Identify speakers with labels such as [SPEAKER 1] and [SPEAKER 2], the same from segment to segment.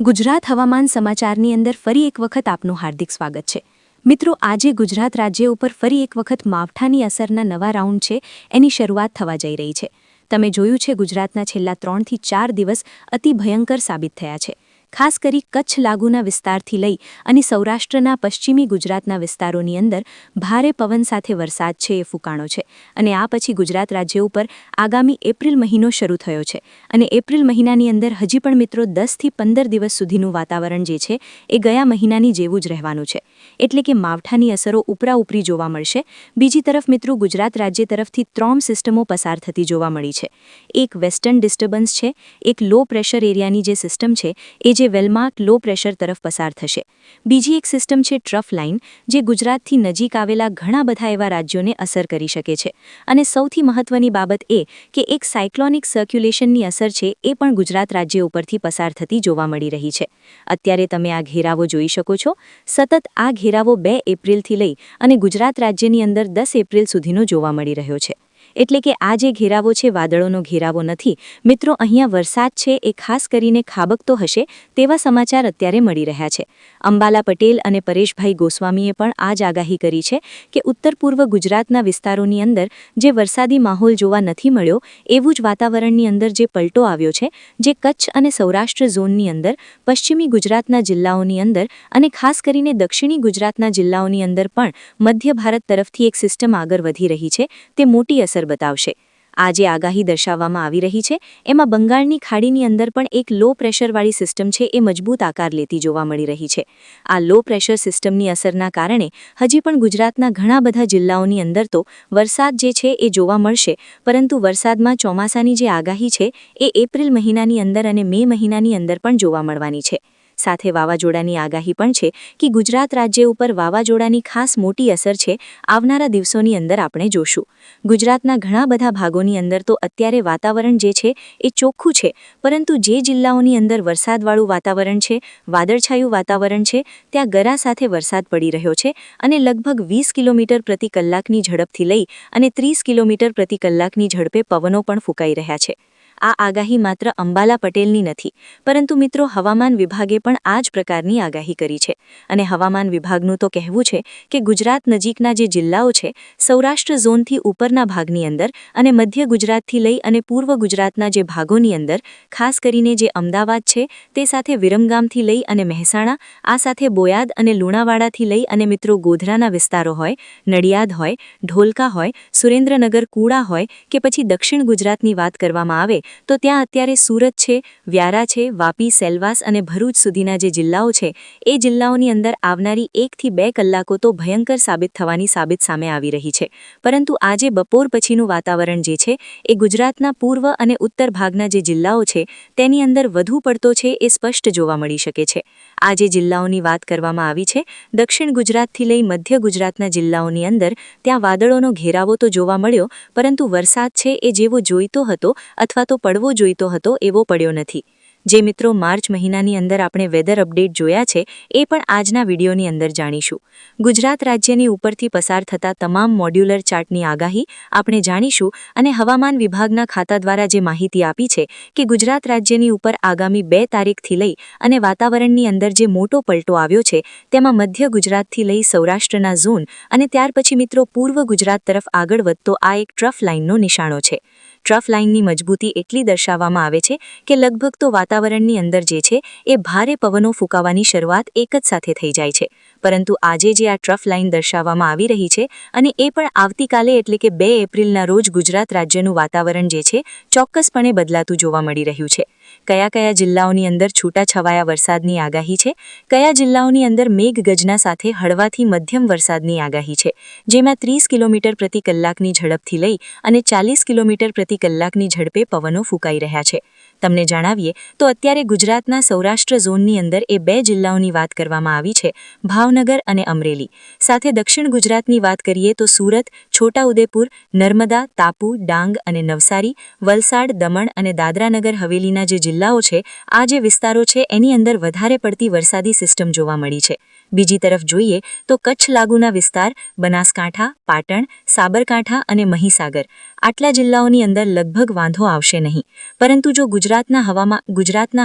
[SPEAKER 1] ગુજરાત હવામાન સમાચારની અંદર ફરી એક વખત આપનું હાર્દિક સ્વાગત છે। મિત્રો, આજે ગુજરાત રાજ્ય ઉપર ફરી એક વખત માવઠાની અસરના નવા રાઉન્ડ છે એની શરૂઆત થવા જઈ રહી છે। તમે જોયું છે ગુજરાતના છેલ્લા 3 થી 4 દિવસ અતિ ભયંકર સાબિત થયા છે। ખાસ કરી કચ્છ લાગુના વિસ્તારથી લઈ અને સૌરાષ્ટ્રના પશ્ચિમી ગુજરાતના વિસ્તારોની અંદર ભારે પવન સાથે વરસાદ છે એ ફૂંકાણો છે અને આ પછી ગુજરાત રાજ્ય ઉપર આગામી એપ્રિલ મહિનો શરૂ થયો છે અને એપ્રિલ મહિનાની અંદર હજી પણ મિત્રો 10 થી 15 દિવસ સુધીનું વાતાવરણ જે છે એ ગયા મહિનાની જેવું જ રહેવાનું છે, એટલે કે માવઠાની અસરો ઉપરાઉપરી જોવા મળશે। બીજી તરફ મિત્રો ગુજરાત રાજ્ય તરફથી 3 સિસ્ટમો પસાર થતી જોવા મળી છે। એક વેસ્ટર્ન ડિસ્ટર્બન્સ છે, એક લો પ્રેશર એરિયાની જે સિસ્ટમ છે એ જે વેલમાર્ક લો પ્રેશર તરફ પસાર થશે। બીજી એક સિસ્ટમ છે ટ્રફ લાઇન, જે ગુજરાતથી નજીક આવેલા ઘણા બધા એવા રાજ્યોને અસર કરી શકે છે અને સૌથી મહત્વની બાબત એ કે એક સાયક્લોનિક સર્ક્યુલેશનની અસર છે એ પણ ગુજરાત રાજ્ય ઉપરથી પસાર થતી જોવા મળી રહી છે। અત્યારે તમે આ ઘેરાવો જોઈ શકો છો। સતત આ ઘેરાવો 2 એપ્રિલથી લઈ અને ગુજરાત રાજ્યની અંદર 10 એપ્રિલ સુધીનો જોવા મળી રહ્યો છે, એટલે કે આ જે ઘેરાવો છે વાદળોનો ઘેરાવો નથી મિત્રો। અહીંયા વરસાદ છે એ ખાસ કરીને ખાબકતો હશે તેવા સમાચાર અત્યારે મળી રહ્યા છે। અંબાલા પટેલ અને પરેશભાઈ ગોસ્વામીએ પણ આ જ આગાહી કરી છે કે ઉત્તર પૂર્વ ગુજરાતના વિસ્તારોની અંદર જે વરસાદી માહોલ જોવા નથી મળ્યો એવું જ વાતાવરણની અંદર જે પલટો આવ્યો છે, જે કચ્છ અને સૌરાષ્ટ્ર ઝોનની અંદર, પશ્ચિમી ગુજરાતના જિલ્લાઓની અંદર અને ખાસ કરીને દક્ષિણી ગુજરાતના જિલ્લાઓની અંદર પણ મધ્ય ભારત તરફથી એક સિસ્ટમ આગળ વધી રહી છે તે મોટી અસર બતાવશે। આ જે આગાહી દર્શાવવામાં આવી રહી છે એમાં બંગાળની ખાડીની અંદર પણ એક લો પ્રેશરવાળી સિસ્ટમ છે એ મજબૂત આકાર લેતી જોવા મળી રહી છે। આ લો પ્રેશર સિસ્ટમની અસરના કારણે હજી પણ ગુજરાતના ઘણા બધા જિલ્લાઓની અંદર તો વરસાદ જે છે એ જોવા મળશે, પરંતુ વરસાદમાં ચોમાસાની જે આગાહી છે એ એપ્રિલ મહિનાની અંદર અને મે મહિનાની અંદર પણ જોવા મળવાની છે। સાથે વાવાઝોડાની આગાહી પણ છે કે ગુજરાત રાજ્ય ઉપર વાવાઝોડાની ખાસ મોટી અસર છે આવનારા દિવસોની અંદર આપણે જોશું। ગુજરાતના ઘણા બધા ભાગોની અંદર તો અત્યારે વાતાવરણ જે છે એ ચોખ્ખું છે, પરંતુ જે જિલ્લાઓની અંદર વરસાદવાળું વાતાવરણ છે, વાદળછાયું વાતાવરણ છે, ત્યાં ગરા સાથે વરસાદ પડી રહ્યો છે અને લગભગ 20 કિલોમીટર પ્રતિ કલાકની ઝડપથી લઈ અને 30 કિલોમીટર પ્રતિ કલાકની ઝડપે પવનો પણ ફૂંકાઈ રહ્યા છે। આ આગાહી માત્ર અંબાલા પટેલની નથી, પરંતુ મિત્રો હવામાન વિભાગે પણ આ જ પ્રકારની આગાહી કરી છે અને હવામાન વિભાગનું તો કહેવું છે કે ગુજરાત નજીકના જે જિલ્લાઓ છે, સૌરાષ્ટ્ર ઝોનથી ઉપરના ભાગની અંદર અને મધ્ય ગુજરાતથી લઈ અને પૂર્વ ગુજરાતના જે ભાગોની અંદર, ખાસ કરીને જે અમદાવાદ છે તે સાથે વિરમગામથી લઈ અને મહેસાણા, આ સાથે બોયાદ અને લુણાવાડાથી લઈ અને મિત્રો ગોધરાના વિસ્તારો હોય, નડિયાદ હોય, ઢોલકા હોય, સુરેન્દ્રનગર કુડા હોય કે પછી દક્ષિણ ગુજરાતની વાત કરવામાં આવે તો ત્યાં અત્યારે સુરત છે, વ્યારા છે, વાપી, સેલવાસ અને ભરૂચ સુધીના જે જિલ્લાઓ છે એ જિલ્લાઓની અંદર આવનારી 1 થી 2 કલાકો તો ભયંકર સાબિત થવાની સામે આવી રહી છે। પરંતુ આજે બપોર પછીનું વાતાવરણ જે છે એ ગુજરાતના પૂર્વ અને ઉત્તર ભાગના જે જિલ્લાઓ છે તેની અંદર વધુ પડતો છે એ સ્પષ્ટ જોવા મળી શકે છે। આ જે જિલ્લાઓની વાત કરવામાં આવી છે, દક્ષિણ ગુજરાતથી લઈ મધ્ય ગુજરાતના જિલ્લાઓની અંદર ત્યાં વાદળોનો ઘેરાવો તો જોવા મળ્યો, પરંતુ વરસાદ છે એ જેવો જોઈતો હતો અથવા તો પડવો જોઈતો હતો એવો પડ્યો નથી। જે મિત્રો માર્ચ મહિનાની અંદર આપણે વેધર અપડેટ જોયા છે એ પણ આજના વિડીયોની અંદર જાણીશું। ગુજરાત રાજ્યની ઉપરથી પસાર થતા તમામ મોડ્યુલર ચાર્ટની આગાહી આપણે જાણીશું અને હવામાન વિભાગના ખાતા દ્વારા જે માહિતી આપી છે કે ગુજરાત રાજ્યની ઉપર આગામી 2 તારીખથી લઈ અને વાતાવરણની અંદર જે મોટો પલટો આવ્યો છે તેમાં મધ્ય ગુજરાતથી લઈ સૌરાષ્ટ્રના ઝોન અને ત્યાર પછી મિત્રો પૂર્વ ગુજરાત તરફ આગળ વધતો આ એક ટ્રફ લાઇનનો નિશાણો છે। ટ્રફ લાઇનની મજબૂતી એટલી દર્શાવવામાં આવે છે કે લગભગ તો વાતાવરણની અંદર જે છે એ ભારે પવનો ફૂંકાવાની શરૂઆત એક જ સાથે થઈ જાય છે, પરંતુ આજે જે આ ટ્રફ લાઇન દર્શાવવામાં આવી રહી છે અને એ પણ આવતીકાલે એટલે કે 2 એપ્રિલના રોજ ગુજરાત રાજ્યનું વાતાવરણ જે છે ચોક્કસપણે બદલાતું જોવા મળી રહ્યું છે। કયા કયા જિલ્લાઓની અંદર છૂટાછવાયા વરસાદની આગાહી છે, કયા જિલ્લાઓની અંદર મેઘગર્જના સાથે હળવાથી મધ્યમ વરસાદની આગાહી છે, જેમાં 30 કિલોમીટર પ્રતિ કલાકની ઝડપથી લઈ અને 40 કિલોમીટર પ્રતિ કલાકની ઝડપે પવનો ફૂંકાઈ રહ્યા છે। તમને જણાવીએ તો અત્યારે ગુજરાતના સૌરાષ્ટ્ર ઝોનની અંદર એ 2 જિલ્લાઓની વાત કરવામાં આવી છે, ભાવનગર અને અમરેલી। સાથે દક્ષિણ ગુજરાતની વાત કરીએ તો સુરત, છોટાઉદેપુર, નર્મદા, તાપુ, ડાંગ અને નવસારી, વલસાડ, દમણ અને દાદરાનગર હવેલીના જે જિલ્લાઓ છે, આ જે વિસ્તારો છે એની અંદર વધારે પડતી વરસાદી સિસ્ટમ જોવા મળી છે। બીજી તરફ જોઈએ તો કચ્છ લાગુના વિસ્તાર, બનાસકાંઠા, પાટણ, સાબરકાંઠા અને મહીસાગર, આટલા જિલ્લાઓની અંદર લગભગ વાંધો આવશે નહીં, પરંતુ જો ગુજરાતના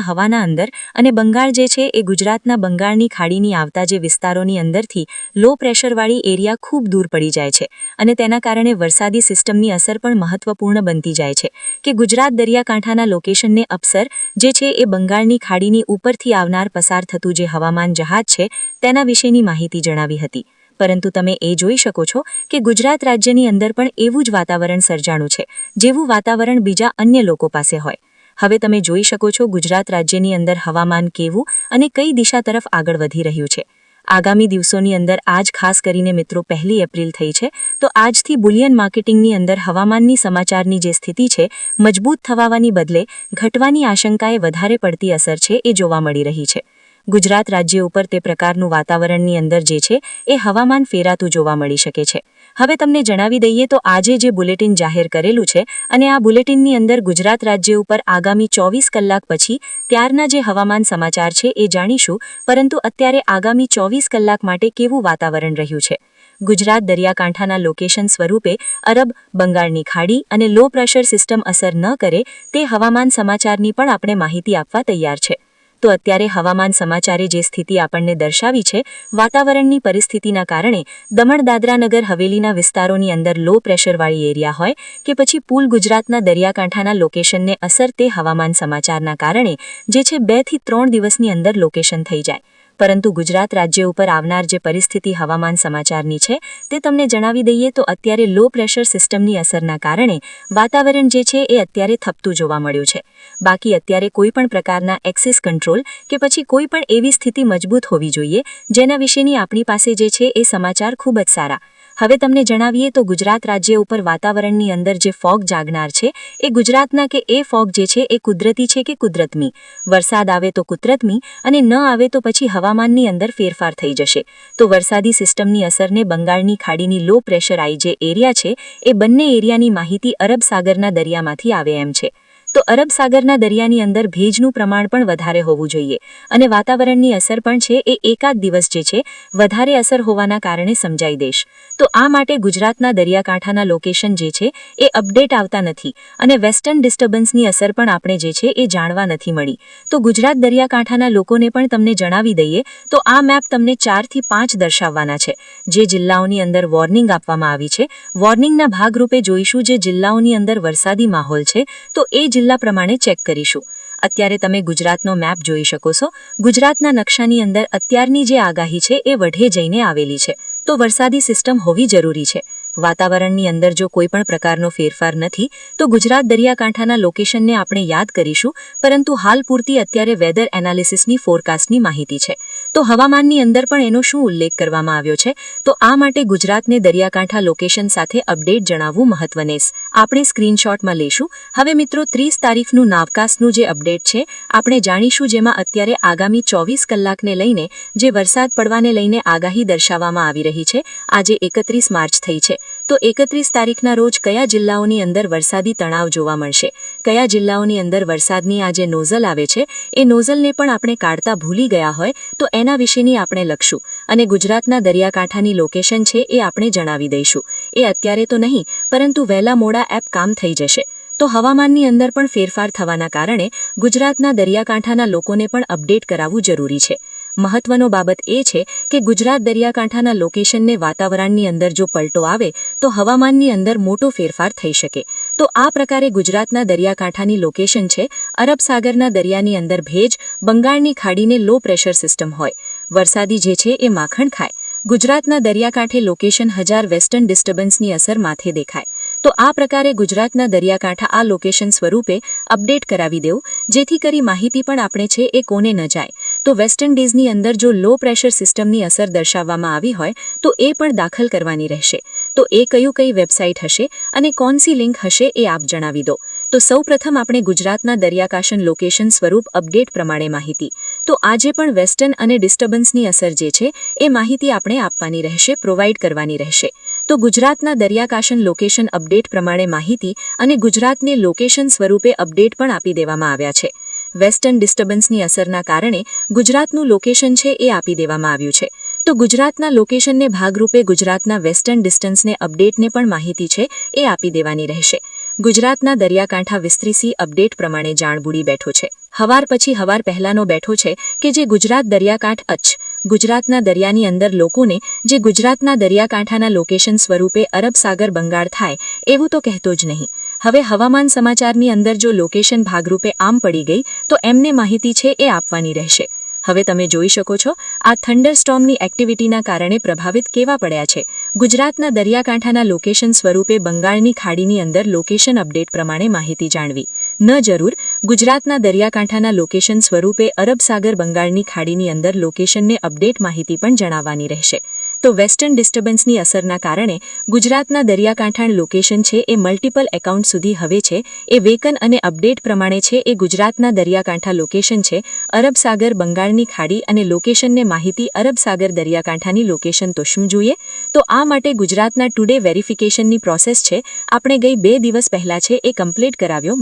[SPEAKER 1] હવાના અંદર અને બંગાળ જે છે એ ગુજરાતના બંગાળની ખાડીની આવતા જે વિસ્તારોની અંદરથી લો પ્રેશરવાળી એરિયા ખૂબ દૂર પડી જાય છે અને તેના કારણે વરસાદી સિસ્ટમની અસર પણ મહત્વપૂર્ણ બનતી જાય છે કે ગુજરાત દરિયાકાંઠાના લોકેશનને અપસર જે છે એ બંગાળની ખાડીની ઉપરથી આવનાર પસાર થતું જે હવામાન જહાજ છે તેના વિશેની માહિતી જણાવી હતી. પરંતુ તમે એ જોઈ શકો છો કે ગુજરાત રાજ્યની અંદર પણ એવું જ વાતાવરણ સર્જાણું છે જેવું વાતાવરણ બીજા અન્ય લોકો પાસે હોય. હવે તમે જોઈ શકો છો ગુજરાત રાજ્યની અંદર હવામાન કેવું અને કઈ દિશા તરફ આગળ વધી રહ્યું છે. આગામી દિવસોની અંદર આજ ખાસ કરીને મિત્રો 1 એપ્રિલ થઈ છે, તો આજથી બુલિયન માર્કેટિંગની અંદર હવામાનની સમાચારની જે સ્થિતિ છે મજબૂત થવાની બદલે ઘટવાની આશંકાએ વધારે પડતી અસર છે એ જોવા મળી રહી છે. ગુજરાત રાજ્ય ઉપર તે પ્રકારનું વાતાવરણની અંદર જે છે એ હવામાન ફેરાતું જોવા મળી શકે છે. હવે તમને જણાવી દઈએ તો આજે જે બુલેટિન જાહેર કરેલું છે અને આ બુલેટિનની અંદર ગુજરાત રાજ્ય ઉપર આગામી 24 કલાક પછી ત્યારના જે હવામાન સમાચાર છે એ જાણીશું, પરંતુ અત્યારે આગામી 24 કલાક માટે કેવું વાતાવરણ રહ્યું છે. ગુજરાત દરિયાકાંઠાના લોકેશન સ્વરૂપે અરબ, બંગાળની ખાડી અને લો પ્રેશર સિસ્ટમ અસર ન કરે તે હવામાન સમાચારની પણ આપણે માહિતી આપવા તૈયાર છે. તો અત્યારે હવામાન સમાચારે જે સ્થિતિ આપણને દર્શાવી છે વાતાવરણની પરિસ્થિતિના કારણે દમણ દાદરા નગર હવેલીના વિસ્તારોની અંદર લો પ્રેશરવાળી એરિયા હોય કે પછી પૂલ ગુજરાતના દરિયાકાંઠાના લોકેશનને અસર તે હવામાન સમાચારના કારણે જે છે 2 થી 3 દિવસની અંદર લોકેશન થઈ જાય. પરંતુ ગુજરાત રાજ્ય ઉપર આવનાર જે પરિસ્થિતિ હવામાન સમાચારની છે તે તમને જણાવી દઈએ તો અત્યારે લો પ્રેશર સિસ્ટમની અસરના કારણે વાતાવરણ જે છે એ અત્યારે થપતું જોવા મળ્યું છે. બાકી અત્યારે કોઈ પણ પ્રકારના એક્સેસ કંટ્રોલ કે પછી કોઈ પણ એવી સ્થિતિ મજબૂત હોવી જોઈએ જેના વિશેની આપણી પાસે જે છે એ સમાચાર ખૂબ જ સારા. હવે તમને જણાવીએ તો ગુજરાત રાજ્ય ઉપર વાતાવરણની અંદર જે ફોગ જાગનાર છે એ ગુજરાતના કે એ ફોગ જે છે એ કુદરતી છે કે કુદરતમી. વરસાદ આવે તો કુદરતમી અને ન આવે તો પછી હવામાનની અંદર ફેરફાર થઈ જશે. તો વરસાદી સિસ્ટમની અસરને બંગાળની ખાડીની લો પ્રેશર આઈ જે એરિયા છે એ બંને એરિયાની માહિતી અરબ સાગરના દરિયામાંથી આવે એમ છે. તો અરબ સાગરના દરિયાની અંદર ભેજનું પ્રમાણ પણ વધારે હોવું જોઈએ અને વાતાવરણની અસર પણ છે એ એકાદ દિવસ જે છે વધારે અસર હોવાના કારણે સમજાઈ દેશ. તો આ માટે ગુજરાતના દરિયાકાંઠાના લોકેશન જે છે એ અપડેટ આવતા નથી અને વેસ્ટર્ન ડિસ્ટર્બન્સની અસર પણ આપણે જે છે એ જાણવા નથી મળી. તો ગુજરાત દરિયાકાંઠાના લોકોને પણ તમને જણાવી દઈએ તો આ મેપ તમને 4 થી 5 દર્શાવવાના છે. જે જિલ્લાઓની અંદર વોર્નિંગ આપવામાં આવી છે, વોર્નિંગના ભાગરૂપે જોઈશું જે જિલ્લાઓની અંદર વરસાદી માહોલ છે તો એ જિલ્લા પ્રમાણે ચેક કરીશું. અત્યારે તમે ગુજરાતનો મેપ જોઈ શકો છો. ગુજરાતના નકશાની અંદર અત્યારની જે આગાહી છે એ વઢે જઈને આવેલી છે. તો વરસાદી સિસ્ટમ હોવી જરૂરી છે. વાતાવરણની અંદર જો કોઈ પણ પ્રકારનો ફેરફાર નથી તો ગુજરાત દરિયાકાંઠાના લોકેશનને આપણે યાદ કરીશું, પરંતુ હાલ પૂરતી અત્યારે વેધર એનાલિસિસની ફોરકાસ્ટની માહિતી છે. તો હવામાનની અંદર પણ એનો શું ઉલ્લેખ કરવામાં આવ્યો છે? તો આ માટે ગુજરાતને દરિયાકાંઠા લોકેશન સાથે અપડેટ જણાવવું મહત્વને આપણે સ્ક્રીનશોટમાં લેશું. હવે મિત્રો 30 તારીખનું નાવકાસ્ટનું જે અપડેટ છે આપણે જાણીશું, જેમાં અત્યારે આગામી 24 કલાકને લઈને જે વરસાદ પડવાને લઈને આગાહી દર્શાવવામાં આવી રહી છે. આજે 31 માર્ચ થઈ છે, તો 31 તારીખના રોજ કયા જિલ્લાઓની અંદર વરસાદી તણાવ જોવા મળશે, કયા જિલ્લાઓની અંદર વરસાદની આ જે નોઝલ આવે છે એ નોઝલને પણ આપણે કાઢતા ભૂલી ગયા હોય તો એના વિશેની આપણે લખશું અને ગુજરાતના દરિયાકાંઠાની લોકેશન છે એ આપણે જણાવી દઈશું. એ અત્યારે તો નહીં, પરંતુ વહેલા મોડા એપ કામ થઈ જશે. તો હવામાનની અંદર પણ ફેરફાર થવાના કારણે ગુજરાતના દરિયાકાંઠાના લોકોને પણ અપડેટ કરાવવું જરૂરી છે. મહત્વનો બાબત એ છે કે ગુજરાત દરિયાકાંઠાના લોકેશનને વાતાવરણની અંદર જો પલટો આવે તો હવામાનની અંદર મોટો ફેરફાર થઈ શકે. તો આ પ્રકારે ગુજરાતના દરિયાકાંઠાની લોકેશન છે. અરબ સાગરના દરિયાની અંદર ભેજ, બંગાળની ખાડીને લો પ્રેશર સિસ્ટમ હોય, વરસાદી જે છે એ માખણ ખાય. ગુજરાતના દરિયાકાંઠે લોકેશન 1000 વેસ્ટર્ન ડિસ્ટર્બન્સની અસર માથે દેખાય. તો આ પ્રકારે ગુજરાતના દરિયાકાંઠા આ લોકેશન સ્વરૂપે અપડેટ કરાવી દેવું, જેથી કરી માહિતી પણ આપણે છે એ કોને ન જાય. તો વેસ્ટર્ન ડીઝની અંદર જો લો પ્રેશર સિસ્ટમની અસર દર્શાવવામાં આવી હોય તો એ પણ દાખલ કરવાની રહેશે. તો એ કઈ વેબસાઇટ હશે અને કોનસી લિંક હશે એ આપ જણાવી દો. તો સૌપ્રથમ આપણે ગુજરાતના દરિયાકાંઠા લોકેશન સ્વરૂપ અપડેટ પ્રમાણે માહિતી. તો આજે પણ વેસ્ટર્ન અને ડિસ્ટર્બન્સની અસર જે છે એ માહિતી આપણે આપવાની રહેશે, પ્રોવાઈડ કરવાની રહેશે. તો ગુજરાતના દરિયાકાંઠા લોકેશન અપડેટ પ્રમાણે માહિતી અને ગુજરાતને લોકેશન સ્વરૂપે અપડેટ પણ આપી દેવામાં આવ્યા છે. વેસ્ટર્ન ડિસ્ટર્બન્સની અસરના કારણે ગુજરાતનું લોકેશન છે એ આપી દેવામાં આવ્યું છે. તો ગુજરાતના લોકેશનને ભાગરૂપે ગુજરાતના વેસ્ટર્ન ડિસ્ટન્સને અપડેટને પણ માહિતી છે એ આપી દેવાની રહેશે. ગુજરાતના દરિયાકાંઠા વિસ્તરીસી અપડેટ પ્રમાણે જાણ બુડી બેઠો છે. હવાર પછી હવાર પહેલાનો બેઠો છે કે જે ગુજરાત દરિયાકાંઠ અચ્છ ગુજરાતના દરિયાની અંદર લોકોને જે ગુજરાતના દરિયાકાંઠાના લોકેશન સ્વરૂપે અરબ સાગર બંગાળ થાય એવું તો કહેતો જ નહીં. હવે હવામાન સમાચારની અંદર જો લોકેશન ભાગરૂપે આમ પડી ગઈ તો એમને માહિતી છે એ આપવાની રહેશે. હવે તમે જોઈ શકો છો આ થંડરસ્ટોર્મની એક્ટિવિટીના કારણે પ્રભાવિત કેવા પડ્યા છે. ગુજરાતના દરિયાકાંઠાના લોકેશન સ્વરૂપે બંગાળની ખાડીની અંદર લોકેશન અપડેટ પ્રમાણે માહિતી જાણવી ન જરૂર. ગુજરાતના દરિયાકાંઠાના લોકેશન સ્વરૂપે અરબ સાગર બંગાળની ખાડીની અંદર લોકેશનને અપડેટ માહિતી પણ જણાવવાની રહેશે. તો વેસ્ટર્ન ડિસ્ટર્બન્સની અસરના કારણે ગુજરાતના દરિયાકાંઠાણ લોકેશન છે એ મલ્ટિપલ એકાઉન્ટ સુધી હવે છે એ વેકન અને અપડેટ પ્રમાણે છે એ ગુજરાતના દરિયાકાંઠા લોકેશન છે અરબ સાગર બંગાળની ખાડી અને લોકેશનને માહિતી અરબ સાગર દરિયાકાંઠાની લોકેશન તો શું જોઈએ? તો આ માટે ગુજરાતના ટુડે વેરિફિકેશનની પ્રોસેસ છે આપણે ગઈ 2 દિવસ પહેલા છે એ કમ્પ્લીટ કરાવ્યો.